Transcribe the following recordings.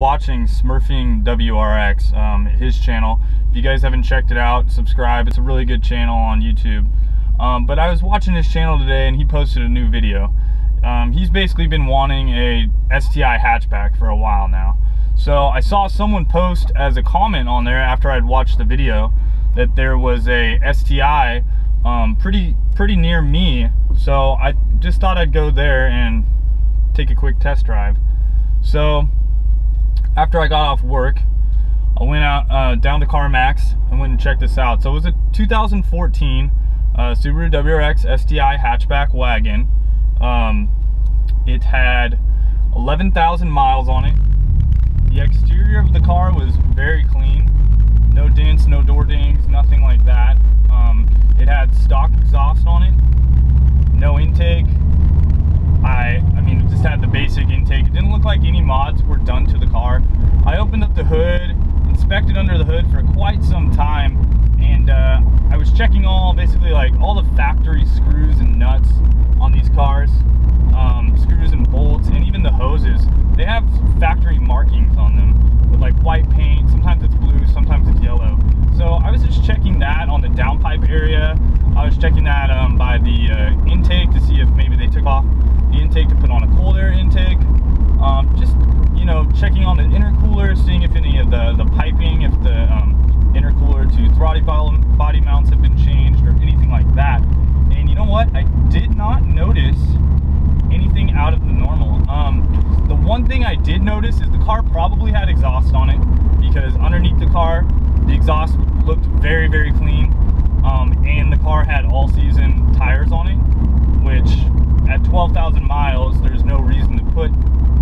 Watching SmurfinWRX, his channel. If you guys haven't checked it out, subscribe. It's a really good channel on YouTube. But I was watching his channel today and he posted a new video. He's basically been wanting a STI hatchback for a while now. So I saw someone post as a comment on there after I'd watched the video that there was a STI pretty near me. So I just thought I'd go there and take a quick test drive. So after I got off work, I went out down to CarMax and went and checked this out. So it was a 2014 Subaru WRX STI hatchback wagon. It had 11,000 miles on it. The exterior of the car was very clean. No dents, no door dings, nothing like that. It had stock exhaust on it. No intake. I mean, it just had the basic intake. It didn't look like any mods were done to the car. I opened up the hood, inspected under the hood for quite some time, and I was checking basically like all the factory screws and nuts on these cars, screws and bolts, and even the hoses. They have factory markings on them with like white paint. Sometimes it's blue, sometimes it's yellow. So I was just checking that on the downpipe area. I was checking that by the intake to see if maybe they took off the intake to put on a cold air intake. Just, you know, checking on the intercooler, seeing if any of the piping, if the intercooler to throttle body mounts have been changed or anything like that. And you know what? I did not notice anything out of the normal. The one thing I did notice is the car probably had exhaust on it, because underneath the car, the exhaust looked very, very clean. And the car had all-season tires on it, which at 12,000 miles, there's no reason to put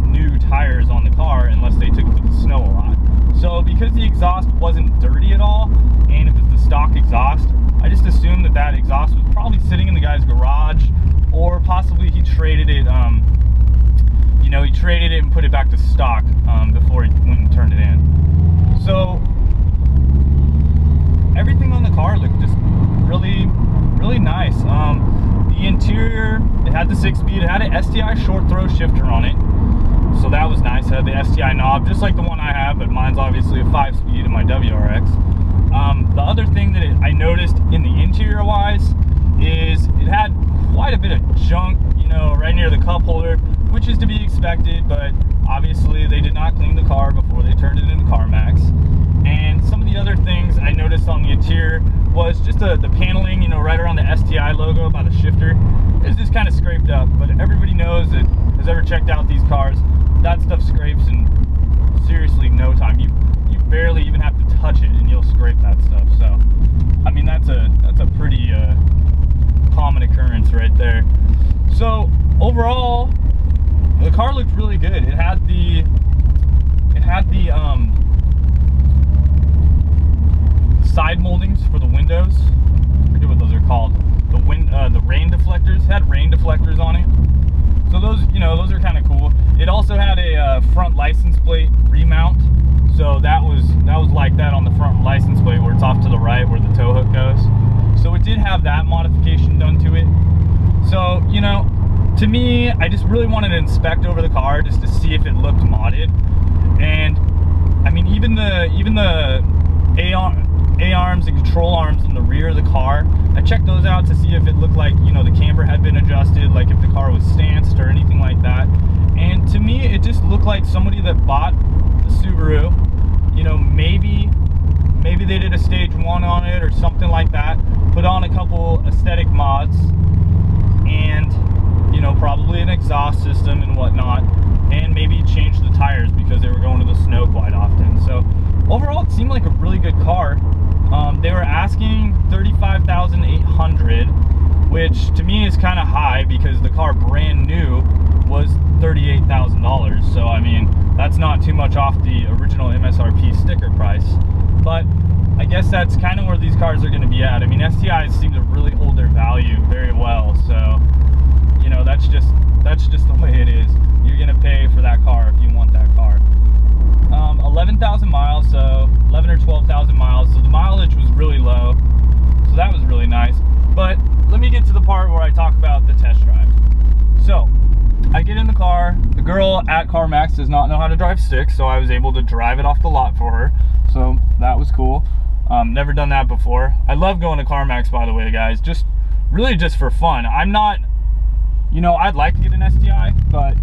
new tires on the car unless they took it to the snow a lot. So because the exhaust wasn't dirty at all, and it was the stock exhaust, I just assumed that that exhaust was probably sitting in the guy's garage, or possibly he traded it, you know, he traded it and put it back to stock before he went and turned it in. So everything on the car looked just really nice. The interior, it had the 6-speed, it had an STI short throw shifter on it, so that was nice. It had the STI knob, just like the one I have, but mine's obviously a 5-speed in my WRX. The other thing that I noticed in the interior wise is it had quite a bit of junk, you know, right near the cup holder, which is to be expected, but obviously they did not clean the car before they turned it into CarMax. And some of the other things I noticed on the interior was just the paneling, you know, right around the STI logo by the shifter. It's just kind of scraped up, but everybody knows that has ever checked out these cars, that stuff scrapes in seriously no time. You barely even have to touch it and you'll scrape that stuff. So I mean, that's a pretty common occurrence right there. So overall, the car looked really good. It had the side moldings for the windows. I forget what those are called. The rain deflectors. It had rain deflectors on it. So those, you know, those are kind of cool. It also had a front license plate remount. So that was like that on the front license plate, where it's off to the right where the tow hook goes. So it did have that modification done to it. So, you know, to me, I just really wanted to inspect over the car just to see if it looked modded. And I mean, even the A-arms and control arms in the rear of the car, I checked those out to see if it looked like, you know, the camber had been adjusted, like if the car was stanced or anything like that. And to me, it just looked like somebody that bought the Subaru, you know, maybe they did a stage 1 on it or something like that, put on a couple aesthetic mods, and, you know, probably an exhaust system and whatnot, and maybe changed the tires because they were going to the snow quite often. So overall, it seemed like a really good car. They were asking $35,800, which to me is kind of high because the car brand new was $38,000. So I mean, that's not too much off the original MSRP sticker price. But I guess that's kind of where these cars are going to be at. I mean, STIs seem to really hold their value very well. So, you know, that's just the way it is. You're going to pay for that car if you want that car. 11,000 miles, so 11 or 12,000 miles. So the mileage was really low. So that was really nice. But let me get to the part where I talk about the test drive. So I get in the car. The girl at CarMax does not know how to drive stick, so I was able to drive it off the lot for her. So that was cool. Never done that before. I love going to CarMax, by the way, guys. Just really just for fun. I'm not, you know, I'd like to get an STI, but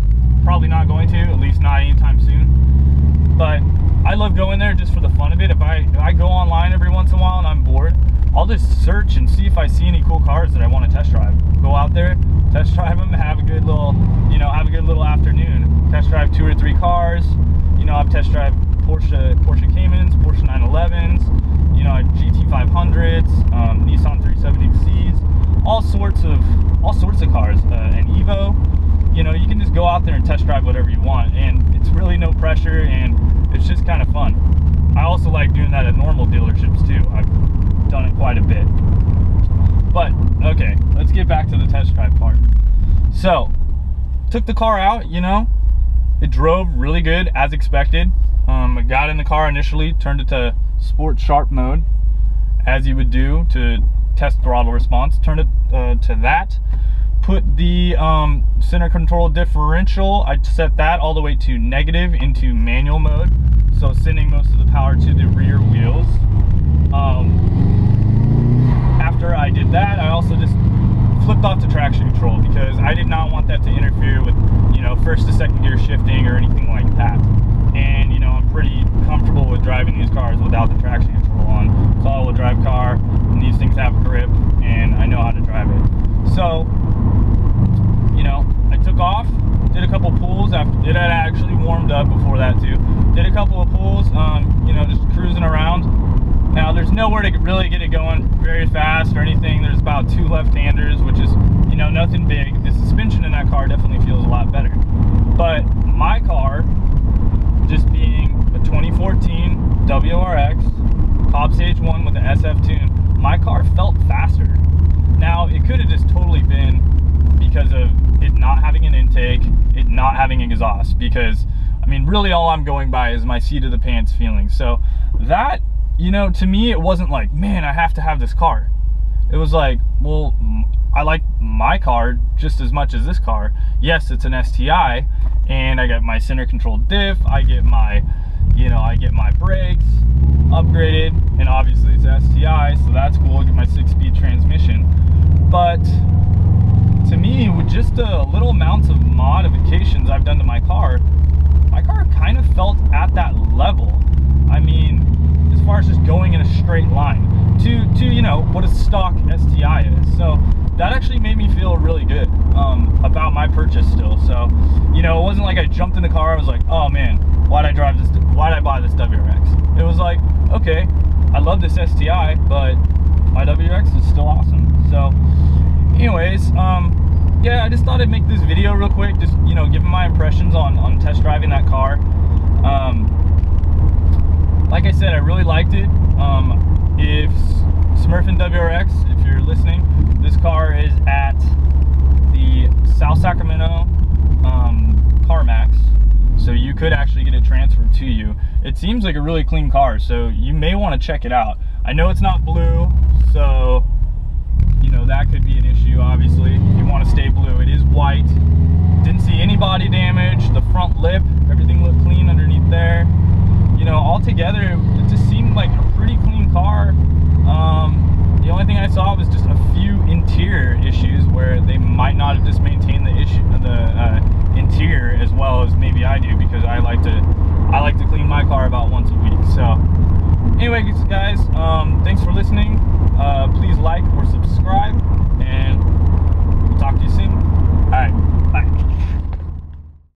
probably not going to, at least not anytime soon. But I love going there just for the fun of it. If I go online every once in a while and I'm bored, I'll just search and see if I see any cool cars that I want to test drive. Go out there, test drive them, have a good little, you know, have a good little afternoon. Test drive 2 or 3 cars. You know, I've test drive Porsche Caymans, Porsche 911s, you know, GT500s, Nissan 370Cs, all sorts of cars. An Evo. You know, you can just go out there and test drive whatever you want, and it's really no pressure, and it's just kind of fun. I also like doing that at normal dealerships too. I've done it quite a bit. But okay, let's get back to the test drive part. So took the car out, you know, it drove really good as expected. I got in the car initially, turned it to sport sharp mode, as you would do to test throttle response. Turned it to that. Put the center control differential, I set that all the way to negative into manual mode, so sending most of the power to the rear wheels. After I did that, I also just flipped off the traction control because I did not want that to interfere with, you know, first to second gear shifting or anything like that. And you know, I'm pretty comfortable with driving these cars without the traction control on. It's all-wheel drive car, and these things have grip, and I know how to drive it. So, you know, I took off, did a couple pulls after it had actually warmed up before that too. Did a couple of pulls, you know, just cruising around. Now there's nowhere to really get it going very fast or anything. There's about 2 left-handers, which is, you know, nothing big. The suspension in that car definitely feels a lot better. But my car, just being a 2014 WRX, top stage 1 with an SF tune, my car felt faster. Now it could have just totally been because of it not having an intake, it not having an exhaust, because I mean really all I'm going by is my seat of the pants feeling. So that, you know, to me it wasn't like, man, I have to have this car. It was like, well, I like my car just as much as this car. Yes, it's an STI, and I got my center control diff, I get my, you know, I get my brakes upgraded, and obviously it's an STI, so that's cool. I get my 6-speed transmission. But to me, with just a little amounts of modifications I've done to my car kind of felt at that level. I mean, as far as just going in a straight line to you know, what a stock STI is. So that actually made me feel really good about my purchase still. So, you know, it wasn't like I jumped in the car, I was like, oh man, why'd I buy this WRX? It was like, okay, I love this STI, but my WRX is still awesome. So anyways, yeah, I just thought I'd make this video real quick, just, you know, giving my impressions on test driving that car. Like I said, I really liked it. If SmurfinWRX, if you're listening, this car is at the South Sacramento CarMax, so you could actually get it transferred to you. It seems like a really clean car, so you may want to check it out. I know it's not blue, so you know that could be an issue. Obviously, if you want to stay blue, it is white. Didn't see any body damage. The front lip, everything looked clean underneath there. You know, altogether, it just seemed like a pretty clean car. The only thing I saw was just a few interior issues where they might not have just maintained the interior as well as maybe I do, because I like to clean my car about once a week. So anyway, guys, thanks for listening. Please like